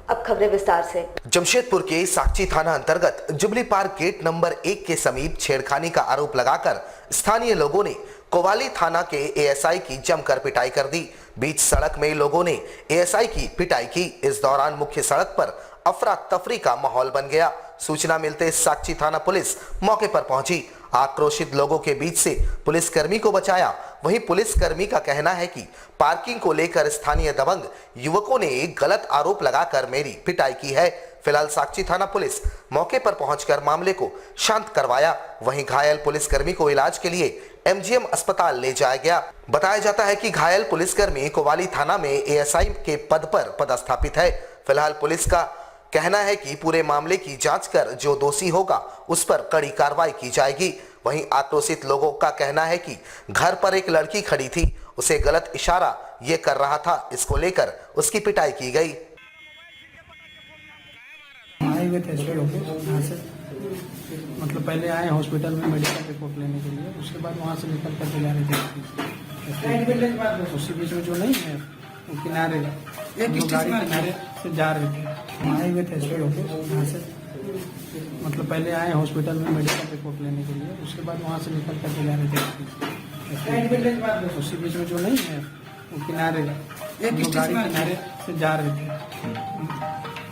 अब खबरें विस्तार से। जमशेदपुर के साकची थाना अंतर्गत जुबली पार्क गेट नंबर 1 के समीप छेड़खानी का आरोप लगाकर स्थानीय लोगों ने कोवाली थाना के एएसआई की जमकर पिटाई कर दी। बीच सड़क में लोगों ने एएसआई की पिटाई की। इस दौरान मुख्य सड़क पर अफरा तफरी का माहौल बन गया। सूचना मिलते साकची थाना पुलिस मौके पर पहुंची। आक्रोशित लोगों के बीच से पुलिसकर्मी को बचाया। वहीं पुलिसकर्मी का कहना है कि पार्किंग को लेकर स्थानीय दबंग युवकों ने गलत आरोप लगाकर मेरी पिटाई की है। फिलहाल साकची थाना पुलिस मौके पर पहुंचकर मामले को शांत करवाया। वहीं घायल पुलिसकर्मी को इलाज के लिए एमजीएम अस्पताल ले जाया गया। बताया जाता है कि घायल पुलिसकर्मी कोवाली थाना में एएसआई के पद पर पदस्थापित है। फिलहाल पुलिस का कहना है कि पूरे मामले की जांच कर जो दोषी होगा उस पर कड़ी कार्रवाई की जाएगी। वहीं आक्रोशित लोगों का कहना है कि घर पर एक लड़की खड़ी थी, उसे गलत इशारा ये कर रहा था, इसको लेकर उसकी पिटाई की गई। आए हुए थे यहाँ से, मतलब पहले आए हॉस्पिटल में मेडिकल रिपोर्ट लेने के लिए, उसके बाद वहाँ से निकल कर जा रहे थे। उसी बीच में जो नहीं है वो किनारे गाड़ी किनारे से जा रहे थे। आए हुए थे यहाँ से, मतलब पहले आए हॉस्पिटल में मेडिकल रिपोर्ट लेने के लिए, उसके बाद वहाँ से निकल कर जा रहे थे। उसी बीच में जो नहीं है वो किनारे गाड़ी किनारे से जा रहे थे।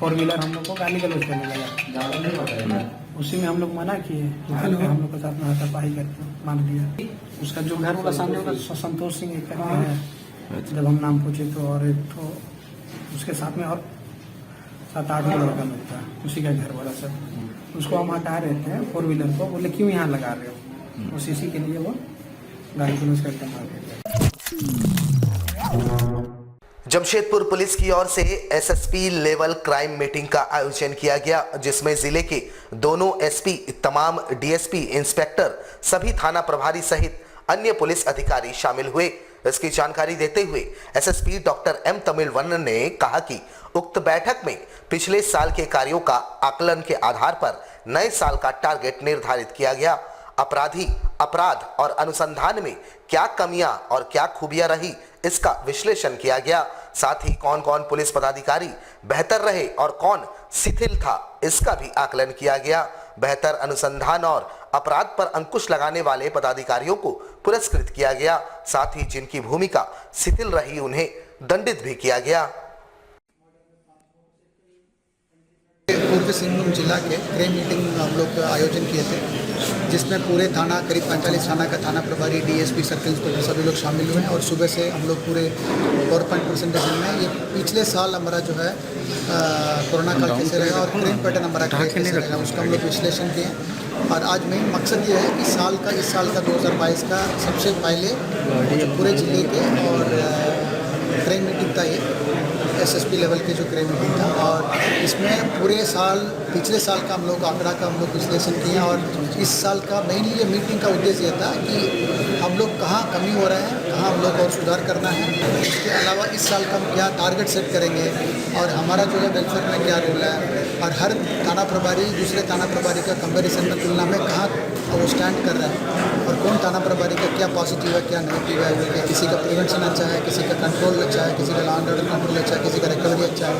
4 व्हीलर हम लोग को गाली गलौज करने लगा। उसी में हम लोग मना किए, हम लोग के साथ में हाथापाई करके मार दिया। उसका जो घर वाला सामने होगा संतोष सिंह एक करके है, जब हम नाम पूछे तो, और एक तो उसके साथ में और 7-8 लड़का लगता है, उसी का घर वाला सब। उसको हम हटा रहे थे 4 व्हीलर को, बोले क्यों यहाँ लगा रहे हो, उस इसी के लिए वो गाली गलौज करके मार दिया। जमशेदपुर पुलिस की ओर से एसएसपी लेवल क्राइम मीटिंग का आयोजन किया गया, जिसमें जिले के दोनों एसपी, तमाम डीएसपी, इंस्पेक्टर, सभी थाना प्रभारी सहित अन्य पुलिस अधिकारी शामिल हुए। इसकी जानकारी देते हुए एसएसपी डॉक्टर एम तमिलवन्नन ने कहा कि उक्त बैठक में पिछले साल के कार्यों का आकलन के आधार पर नए साल का टारगेट निर्धारित किया गया। अपराधी अपराध और अनुसंधान में क्या कमियां और क्या खूबियां रही, इसका विश्लेषण किया गया। साथ ही कौन कौन पुलिस पदाधिकारी बेहतर रहे और कौन शिथिल था, इसका भी आकलन किया गया। बेहतर अनुसंधान और अपराध पर अंकुश लगाने वाले पदाधिकारियों को पुरस्कृत किया गया। साथ ही जिनकी भूमिका शिथिल रही उन्हें दंडित भी किया गया। पूर्वी सिंहभूम जिला के क्राइम मीटिंग हम लोग आयोजन किए थे, जिसमें पूरे थाना करीब 45 थाना का थाना प्रभारी, डीएसपी, सर्कल इंस्पेक्टर सभी लोग शामिल हुए हैं। और सुबह से हम लोग पूरे PowerPoint प्रेजेंटेशन में ये पिछले साल हमारा जो है कोरोना काल कैसे रहेगा और क्राइम पैटर्न हमारा कैसे रहेगा, उसका हम लोग विश्लेषण किए। और आज मेन मकसद ये है कि इस साल का 2022 का सबसे पहले पूरे जिले के और क्राइम मीटिंग था, ये एसएसपी लेवल के जो क्राइम मीटिंग था। और इसमें पूरे साल, पिछले साल का हम लोग आंकड़ा का हम लोग विश्लेषण किए। और इस साल का मेनली ये मीटिंग का उद्देश्य ये था कि हम लोग कहाँ कमी हो रहे हैं, कहाँ हम लोग और सुधार करना है। इसके अलावा इस साल का हम क्या टारगेट सेट करेंगे और हमारा जो है वेलफेयर में क्या रोल है, और हर थाना प्रभारी दूसरे थाना प्रभारी का कंपेरिजन में तुलना में कहाँ वो स्टैंड कर रहा है, और कौन थाना प्रभारी का क्या पॉजिटिव है क्या नेगेटिव है, किसी का प्रिवेंशन अच्छा है, किसी का कंट्रोल अच्छा है, किसी का लॉ एंड ऑर्डर कंट्रोल अच्छा है, किसी का रिकवरी अच्छा है,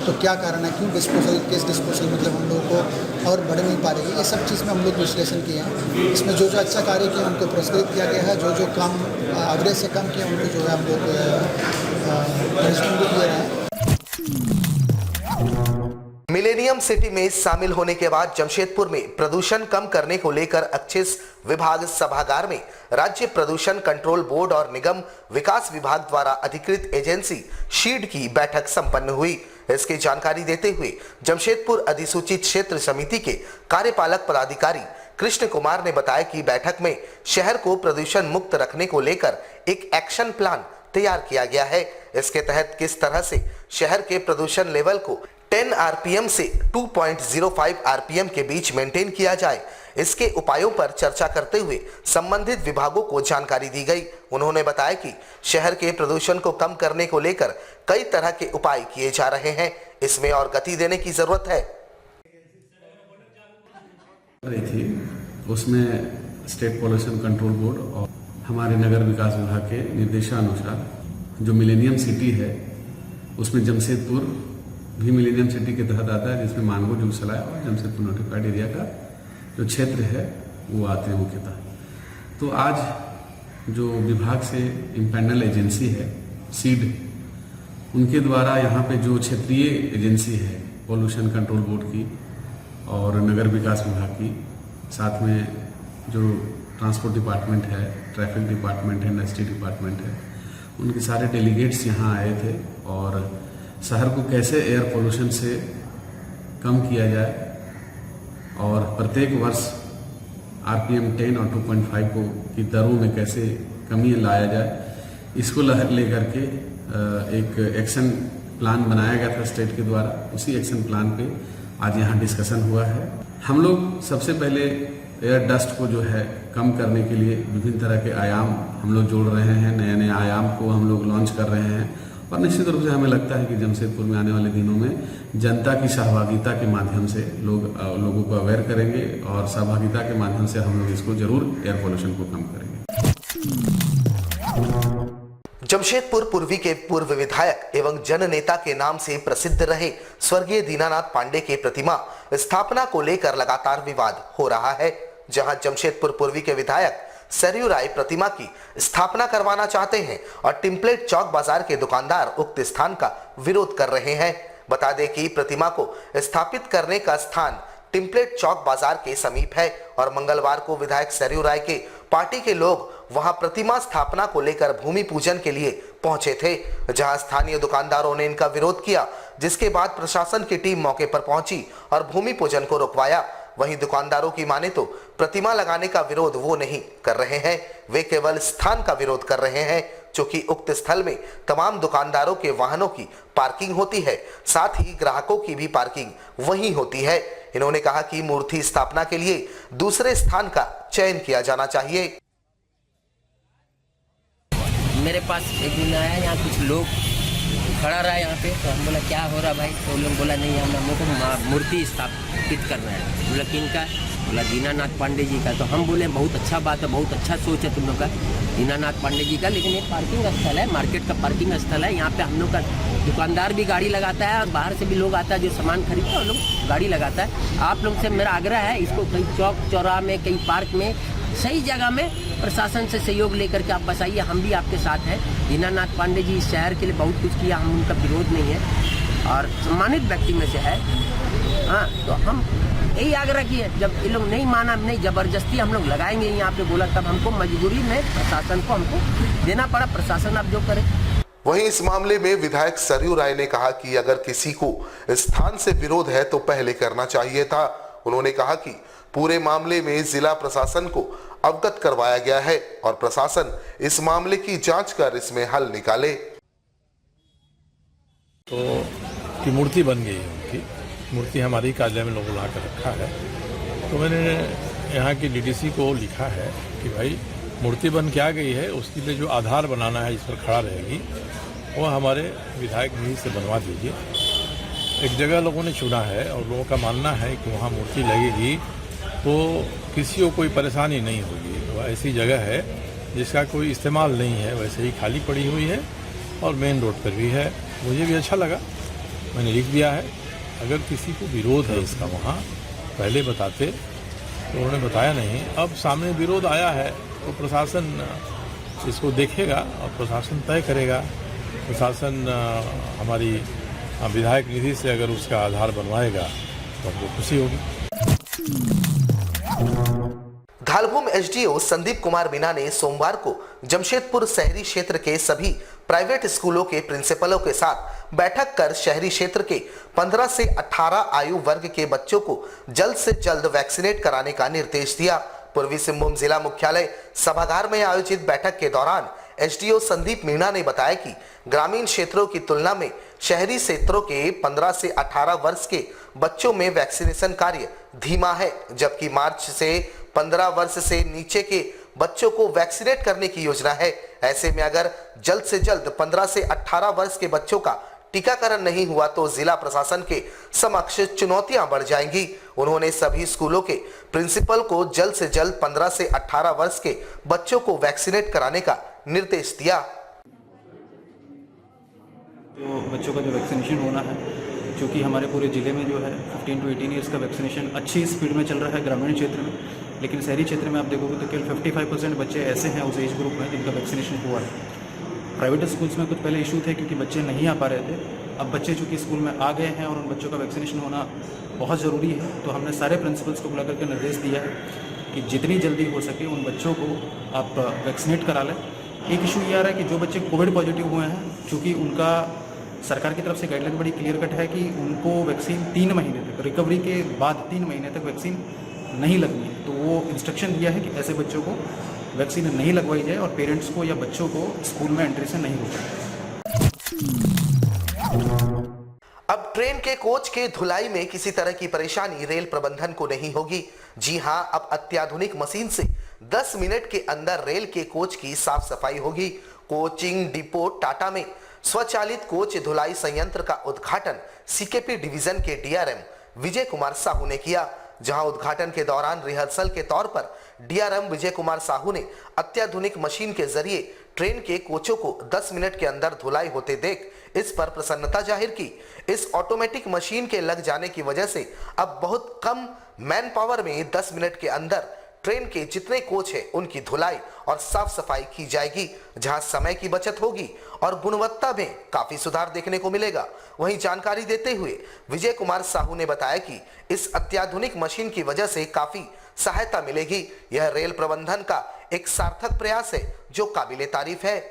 तो क्या कारण है, क्यों केस डिस्पोजल मतलब हम लोगों को और बढ़ नहीं पा रही है। ये सब चीज़ में हम लोग विश्लेषण किए हैं। इसमें जो अच्छा कार्य किया उनको पुरस्कृत किया गया है, जो काम एवरेज से कम किया उनको जो है हम लोग पनिशमेंट भी दे रहे हैं। मिलेनियम सिटी में शामिल होने के बाद जमशेदपुर में प्रदूषण कम करने को लेकर 25 विभाग सभागार में राज्य प्रदूषण कंट्रोल बोर्ड और निगम विकास विभाग द्वारा अधिकृत एजेंसी शीड की बैठक संपन्न हुई। इसकी जानकारी देते हुए जमशेदपुर अधिसूचित क्षेत्र समिति के कार्यपालक पदाधिकारी कृष्ण कुमार ने बताया कि बैठक में शहर को प्रदूषण मुक्त रखने को लेकर एक एक्शन प्लान तैयार किया गया है। इसके तहत किस तरह से शहर के प्रदूषण लेवल को 10 आरपीएम से 2.05 आरपीएम के बीच मेंटेन किया जाए, इसके उपायों पर चर्चा करते हुए संबंधित विभागों को जानकारी दी गई। उन्होंने बताया कि शहर के प्रदूषण को कम करने को लेकर कई तरह के उपाय किए जा रहे हैं, इसमें और गति देने की जरूरत है। उसमें स्टेट पॉल्यूशन कंट्रोल बोर्ड और हमारे नगर विकास विभाग के निर्देशानुसार जो मिलेनियम सिटी है उसमें जमशेदपुर भी मिलेनियम सिटी के तहत आता है, जिसमें मानगो जूसला और जमशेदपुर नोटिफाइड एरिया का जो क्षेत्र है वो आते हैं मुख्यतः। तो आज जो विभाग से इम्पैनल एजेंसी है सीड, उनके द्वारा यहाँ पे जो क्षेत्रीय एजेंसी है पॉल्यूशन कंट्रोल बोर्ड की और नगर विकास विभाग की, साथ में जो ट्रांसपोर्ट डिपार्टमेंट है, ट्रैफिक डिपार्टमेंट है, इंडस्ट्री डिपार्टमेंट है, उनके सारे डेलीगेट्स यहाँ आए थे और शहर को कैसे एयर पोल्यूशन से कम किया जाए और प्रत्येक वर्ष RPM 10 और 2.5 को की दरों में कैसे कमी लाया जाए, इसको लेकर के एक एक्शन प्लान बनाया गया था स्टेट के द्वारा। उसी एक्शन प्लान पे आज यहाँ डिस्कशन हुआ है। हम लोग सबसे पहले एयर डस्ट को जो है कम करने के लिए विभिन्न तरह के आयाम हम लोग जोड़ रहे हैं, नए नए आयाम को हम लोग लॉन्च कर रहे हैं और निश्चित रूप से हमें लगता है कि जमशेदपुर में आने वाले दिनों में जनता की सहभागिता के माध्यम से लोगों को अवेयर करेंगे और सहभागिता के माध्यम से हम लोग इसको जरूर एयर पोल्यूशन को कम करेंगे। जमशेदपुर पूर्वी के पूर्व विधायक एवं जन नेता के नाम से प्रसिद्ध रहे स्वर्गीय दीनानाथ पांडे के प्रतिमा स्थापना को लेकर लगातार विवाद हो रहा है। जहां जमशेदपुर पूर्वी के विधायक सरयू राय प्रतिमा की स्थापना करवाना चाहते हैं और टेम्पलेट चौक बाजार के दुकानदार उक्त स्थान का विरोध कर रहे हैं। बता दें कि प्रतिमा को स्थापित करने का स्थान टेम्पलेट चौक बाजार के समीप है और मंगलवार को विधायक सरयू राय के पार्टी के लोग वहां प्रतिमा स्थापना को लेकर भूमि पूजन के लिए पहुंचे थे, जहां स्थानीय दुकानदारों ने इनका विरोध किया, जिसके बाद प्रशासन की टीम मौके पर पहुंची और भूमि पूजन को रुकवाया। वहीं दुकानदारों की माने तो प्रतिमा लगाने का विरोध वो नहीं कर रहे हैं, वे केवल स्थान का विरोध कर रहे हैं, क्योंकि उक्त स्थल में तमाम दुकानदारों के वाहनों की पार्किंग होती है, साथ ही ग्राहकों की भी पार्किंग वहीं होती है। इन्होंने कहा कि मूर्ति स्थापना के लिए दूसरे स्थान का चयन किया जाना चाहिए। मेरे पास एक दिन आया, यहाँ कुछ लोग खड़ा रहा यहाँ पे, तो हम बोला क्या हो रहा भाई, तो लोग बोला नहीं हम लोग को मूर्ति स्थापित करना है। बोला किन का? बोला दीनानाथ पांडे जी का। तो हम बोले बहुत अच्छा बात है, बहुत अच्छा सोच है तुम लोग का, दीनानाथ पांडे जी का, लेकिन ये पार्किंग स्थल है, मार्केट का पार्किंग स्थल है, यहाँ पे हम लोग का दुकानदार भी गाड़ी लगाता है और बाहर से भी लोग आता है जो सामान खरीदता है, लोग गाड़ी लगाता है। आप लोग से मेरा आग्रह है, इसको कहीं चौक चौराहा में, कहीं पार्क में, सही जगह में प्रशासन से सहयोग लेकर के आप बसाइए, हम भी आपके साथ हैं। दीनानाथ पांडे जी इस शहर के लिए बहुत कुछ किया, हम उनका विरोध नहीं है और सम्मानित व्यक्ति में से है। हाँ, तो हम यही आग्रह किए, जब ये लोग नहीं माना, नहीं जबरदस्ती हम लोग लगाएंगे यहाँ पे बोला, तब हमको मजबूरी में प्रशासन को हमको देना पड़ा। प्रशासन आप जो करे। वहीं इस मामले में विधायक सरयू राय ने कहा कि अगर किसी को स्थान से विरोध है तो पहले करना चाहिए था। उन्होंने कहा कि पूरे मामले में जिला प्रशासन को अवगत करवाया गया है और प्रशासन इस मामले की जांच कर इसमें हल निकाले। तो की मूर्ति बन गई है, उनकी मूर्ति हमारी कार्यालय में लोगों ला कर रखा है। तो मैंने यहाँ की DDC को लिखा है कि भाई मूर्ति बन के आ गई है, उसके लिए जो आधार बनाना है, इस पर खड़ा रहेगी, वो हमारे विधायक निधि से बनवा दीजिए। एक जगह लोगों ने चुना है और लोगों का मानना है कि वहाँ मूर्ति लगेगी तो किसी को कोई परेशानी नहीं होगी। वह ऐसी जगह है जिसका कोई इस्तेमाल नहीं है, वैसे ही खाली पड़ी हुई है और मेन रोड पर भी है। मुझे भी अच्छा लगा, मैंने लिख दिया है। अगर किसी को विरोध है इसका वहाँ पहले बताते, तो उन्होंने बताया नहीं। अब सामने विरोध आया है तो प्रशासन इसको देखेगा और प्रशासन तय करेगा। प्रशासन हमारी विधायक निधि से अगर उसका आधार बनवाएगा तो हमको खुशी होगी। धालभूम SDO संदीप कुमार मीना ने सोमवार को जमशेदपुर शहरी क्षेत्र के सभी प्राइवेट स्कूलों के प्रिंसिपलों के साथ बैठक कर शहरी क्षेत्र के 15 से 18 आयु वर्ग के बच्चों को जल्द से जल्द वैक्सीनेट कराने का निर्देश दिया। पूर्वी सिंहभूम जिला मुख्यालय सभागार में आयोजित बैठक के दौरान SDO संदीप मीणा ने बताया कि ग्रामीण क्षेत्रों की तुलना में शहरी क्षेत्रों के 15 से 18 वर्ष के बच्चों में वैक्सीनेशन कार्य धीमा है, जबकि मार्च से 15 वर्ष से नीचे के बच्चों को वैक्सीनेट करने की योजना है। ऐसे में अगर जल्द से जल्द 15 से 18 वर्ष के बच्चों का टीकाकरण नहीं हुआ तो जिला प्रशासन के समक्ष चुनौतियां बढ़ जाएंगी। उन्होंने सभी स्कूलों के प्रिंसिपल को जल्द से जल्द 15 से 18 वर्ष के बच्चों को वैक्सीनेट कराने का निर्देश दिया। जो बच्चों का जो वैक्सीनेशन होना है, क्योंकि हमारे पूरे ज़िले में जो है 15 to 18 ईयर्स का वैक्सीनेशन अच्छी स्पीड में चल रहा है ग्रामीण क्षेत्र में, लेकिन शहरी क्षेत्र में आप देखोगे तो केवल 55% बच्चे ऐसे हैं उस एज ग्रुप में जिनका वैक्सीनेशन हुआ है। प्राइवेट स्कूल्स में कुछ पहले इशू थे क्योंकि बच्चे नहीं आ पा रहे थे, अब बच्चे चूँकि स्कूल में आ गए हैं और उन बच्चों का वैक्सीनेशन होना बहुत ज़रूरी है, तो हमने सारे प्रिंसिपल्स को बुला करके निर्देश दिया है कि जितनी जल्दी हो सके उन बच्चों को आप वैक्सीनेट करा लें। एक इशू ये आ रहा है कि जो बच्चे कोविड पॉजिटिव हुए हैं, चूँकि उनका सरकार की तरफ से गाइडलाइन बड़ी क्लियर कट है कि उनको वैक्सीन 3 महीने तक, रिकवरी के बाद 3 महीने तक वैक्सीन नहीं लगनी है, तो वो इंस्ट्रक्शन दिया है कि ऐसे बच्चों को वैक्सीन नहीं लगवाई जाए और पेरेंट्स को या बच्चों को स्कूल में एंट्री से नहीं रोका जाए। अब ट्रेन के कोच के धुलाई में किसी तरह की परेशानी रेल प्रबंधन को नहीं होगी। जी हां, अब अत्याधुनिक मशीन से 10 मिनट के अंदर रेल के कोच की साफ सफाई होगी। कोचिंग डिपो टाटा में स्वचालित कोच धुलाई संयंत्र का उद्घाटन सीकेपी डिवीजन के डीआरएम विजय कुमार साहू ने किया, जहां उद्घाटन के दौरान रिहर्सल के तौर पर डीआरएम विजय कुमार साहू ने अत्याधुनिक मशीन के जरिए ट्रेन के कोचों को 10 मिनट के अंदर धुलाई होते देख इस पर प्रसन्नता जाहिर की। इस ऑटोमेटिक मशीन के लग जाने की वजह से अब बहुत कम मैन पावर में 10 मिनट के अंदर ट्रेन के जितने कोच हैं उनकी धुलाई और साफ सफाई की जाएगी, जहां समय की बचत होगी और गुणवत्ता में काफी सुधार देखने को मिलेगा। वहीं जानकारी देते हुए विजय कुमार साहू ने बताया कि इस अत्याधुनिक मशीन की वजह से काफी सहायता मिलेगी। यह रेल प्रबंधन का एक सार्थक प्रयास है जो काबिले तारीफ है।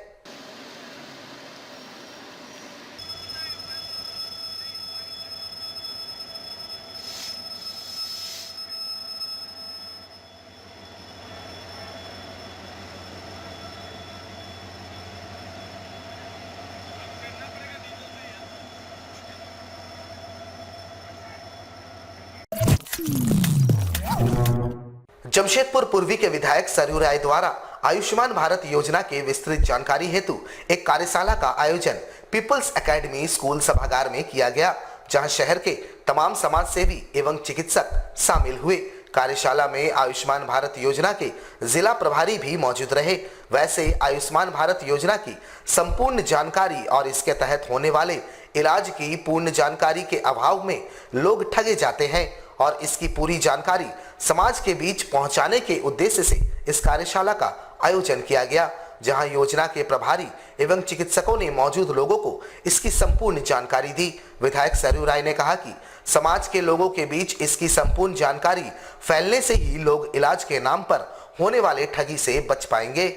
जमशेदपुर पूर्वी के विधायक सरयू राय द्वारा आयुष्मान भारत योजना के विस्तृत जानकारी हेतु एक कार्यशाला का आयोजन पीपल्स एकेडमी स्कूल सभागार में किया गया, जहां शहर के तमाम समाज सेवी एवं चिकित्सक शामिल हुए। कार्यशाला में आयुष्मान भारत योजना के जिला प्रभारी भी मौजूद रहे। वैसे आयुष्मान भारत योजना की संपूर्ण जानकारी और इसके तहत होने वाले इलाज की पूर्ण जानकारी के अभाव में लोग ठगे जाते हैं और इसकी पूरी जानकारी समाज के बीच पहुंचाने के उद्देश्य से इस कार्यशाला का आयोजन किया गया, जहां योजना के प्रभारी एवं चिकित्सकों ने मौजूद लोगों को इसकी संपूर्ण जानकारी दी। विधायक सरयू राय ने कहा कि समाज के लोगों के बीच इसकी संपूर्ण जानकारी फैलने से ही लोग इलाज के नाम पर होने वाले ठगी से बच पाएंगे।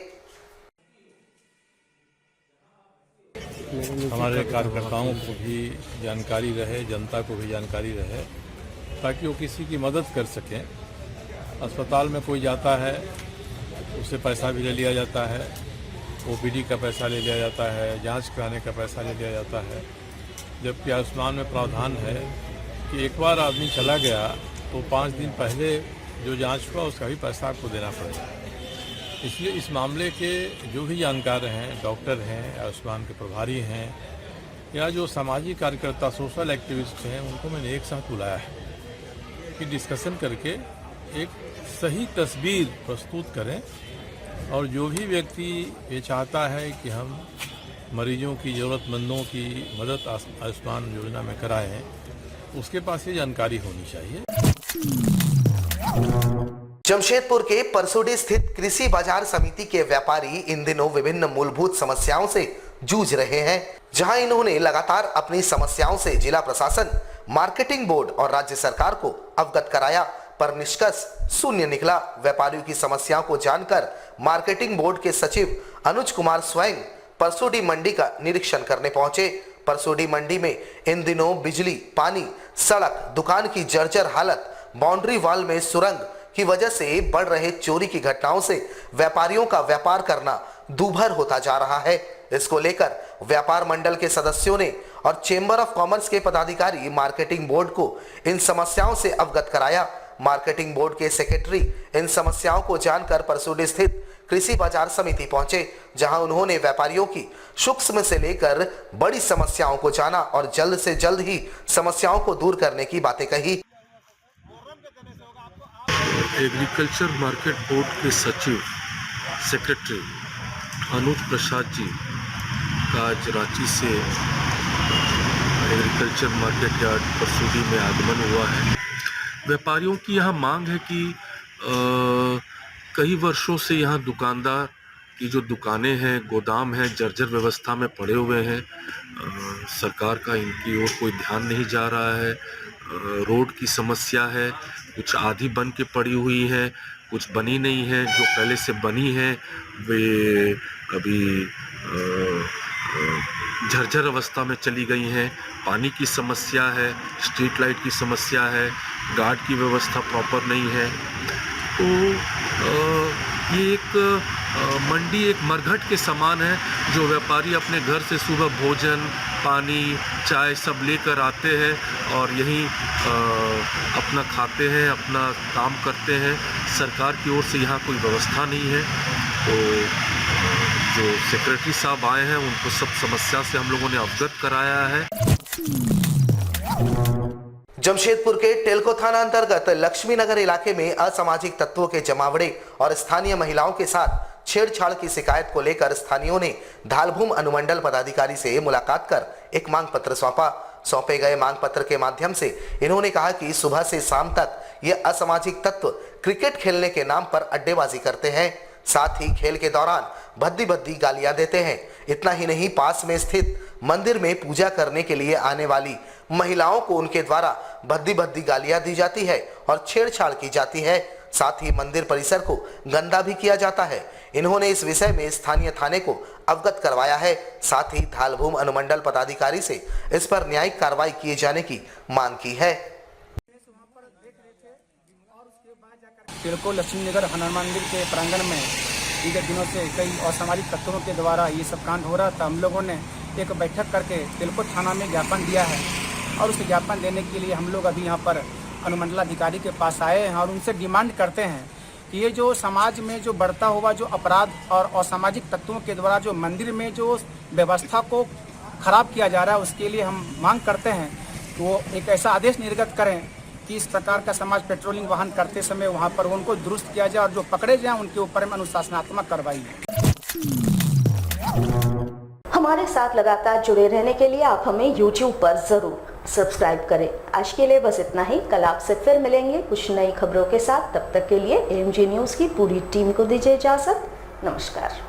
हमारे कार्यकर्ताओं को भी जानकारी रहे, जनता को भी जानकारी रहे, ताकि वो किसी की मदद कर सकें। अस्पताल में कोई जाता है, उससे पैसा भी ले लिया जाता है, ओपीडी का पैसा ले लिया जाता है, जांच कराने का पैसा ले लिया जाता है, जबकि आयुष्मान में प्रावधान है कि एक बार आदमी चला गया तो 5 दिन पहले जो जांच हुआ उसका भी पैसा आपको देना पड़ेगा। इसलिए इस मामले के जो भी जानकार हैं, डॉक्टर हैं, आयुष्मान के प्रभारी हैं या जो सामाजिक कार्यकर्ता, सोशल एक्टिविस्ट हैं, उनको मैंने एक साथ बुलाया है कि डिस्कशन करके एक सही तस्वीर प्रस्तुत करें और जो भी व्यक्ति ये चाहता है कि हम मरीजों की, ज़रूरतमंदों की मदद आयुष्मान योजना में कराएं, उसके पास ये जानकारी होनी चाहिए। जमशेदपुर के परसोडी स्थित कृषि बाजार समिति के व्यापारी इन दिनों विभिन्न मूलभूत समस्याओं से जूझ रहे हैं, जहां इन्होंने लगातार अपनी समस्याओं से जिला प्रशासन, मार्केटिंग बोर्ड और राज्य सरकार को अवगत कराया, पर निष्कर्ष शून्य निकला। व्यापारियों की समस्याओं को जानकर मार्केटिंग बोर्ड के सचिव अनुज कुमार स्वयं परसोडी मंडी का निरीक्षण करने पहुंचे। परसोडी मंडी में इन दिनों बिजली, पानी, सड़क, दुकान की जर्जर हालत, बाउंड्री वॉल में सुरंग की वजह से बढ़ रहे चोरी की घटनाओं से व्यापारियों का व्यापार करना दूभर होता जा रहा है। इसको लेकर व्यापार मंडल के सदस्यों ने और चेंबर ऑफ कॉमर्स के पदाधिकारी मार्केटिंग बोर्ड को इन समस्याओं से अवगत कराया। मार्केटिंग बोर्ड के सेक्रेटरी इन समस्याओं को जानकर परसोडी स्थित कृषि बाजार समिति पहुंचे, जहां उन्होंने व्यापारियों की सूक्ष्म से लेकर बड़ी समस्याओं को जाना और जल्द से जल्द ही समस्याओं को दूर करने की बातें कही। एग्रीकल्चर मार्केट बोर्ड के सचिव सेक्रेटरी अनुज प्रसाद जी का आज रांची से एग्रीकल्चर मार्केट यार्ड परसूदी में आगमन हुआ है। व्यापारियों की यहाँ मांग है कि कई वर्षों से यहाँ दुकानदार की जो दुकानें हैं, गोदाम हैं, जर्जर व्यवस्था में पड़े हुए हैं। सरकार का इनकी ओर कोई ध्यान नहीं जा रहा है। रोड की समस्या है, कुछ आधी बन के पड़ी हुई है, कुछ बनी नहीं है। जो पहले से बनी है वे अभी झरझर अवस्था में चली गई हैं। पानी की समस्या है, स्ट्रीट लाइट की समस्या है, गार्ड की व्यवस्था प्रॉपर नहीं है। तो ये एक मंडी एक मरघट के समान है, जो व्यापारी अपने घर से सुबह भोजन, पानी, चाय सब लेकर आते हैं और यहीं अपना खाते हैं, अपना काम करते हैं। सरकार की ओर से यहाँ कोई व्यवस्था नहीं है। तो जो सेक्रेटरी साहब आए हैं उनको सब समस्या से हम लोगों ने अवगत कराया है। जमशेदपुर के टेल्को थाना अंतर्गत लक्ष्मी नगर इलाके में असामाजिक तत्वों के जमावड़े और स्थानीय महिलाओं के साथ छेड़छाड़ की शिकायत को लेकर स्थानीयों ने धालभूम अनुमंडल पदाधिकारी से मुलाकात कर एक मांग पत्र सौंपा। सौंपे गए मांग पत्र के माध्यम से इन्होंने कहा कि सुबह से शाम तक ये असामाजिक तत्व क्रिकेट खेलने के नाम पर अड्डेबाजी करते हैं, साथ ही खेल के दौरान भद्दी भद्दी गालियां देते हैं। इतना ही नहीं, पास में स्थित मंदिर में पूजा करने के लिए आने वाली महिलाओं को उनके द्वारा भद्दी भद्दी गालियां दी जाती है और छेड़छाड़ की जाती है। साथ ही मंदिर परिसर को गंदा भी किया जाता है। इन्होंने इस विषय में स्थानीय थाने को अवगत करवाया है। साथ ही धालभूम अनुमंडल पदाधिकारी से इस पर न्यायिक कार्रवाई किए जाने की मांग की है। टेल्को लक्ष्मी नगर हनुमान मंदिर के प्रांगण में विगत दिनों से कई असामाजिक तत्वों के द्वारा ये सब कांड हो रहा था। हम लोगों ने एक बैठक करके टेल्को थाना में ज्ञापन दिया है और उस ज्ञापन देने के लिए हम लोग अभी यहाँ पर अनुमंडलाधिकारी के पास आए हैं और उनसे डिमांड करते हैं कि ये जो समाज में जो बढ़ता हुआ जो अपराध और असामाजिक तत्वों के द्वारा जो मंदिर में जो व्यवस्था को खराब किया जा रहा है, उसके लिए हम मांग करते हैं कि वो एक ऐसा आदेश निर्गत करें कि इस प्रकार का समाज पेट्रोलिंग वाहन करते समय वहाँ पर उनको दुरुस्त किया जाए और जो पकड़े जाएं उनके ऊपर में अनुशासनात्मक कार्रवाई है। हमारे साथ लगातार जुड़े रहने के लिए आप हमें YouTube पर जरूर सब्सक्राइब करें। आज के लिए बस इतना ही। कल आपसे फिर मिलेंगे कुछ नई खबरों के साथ। तब तक के लिए AMG न्यूज़ की पूरी टीम को दीजिए इजाजत। नमस्कार।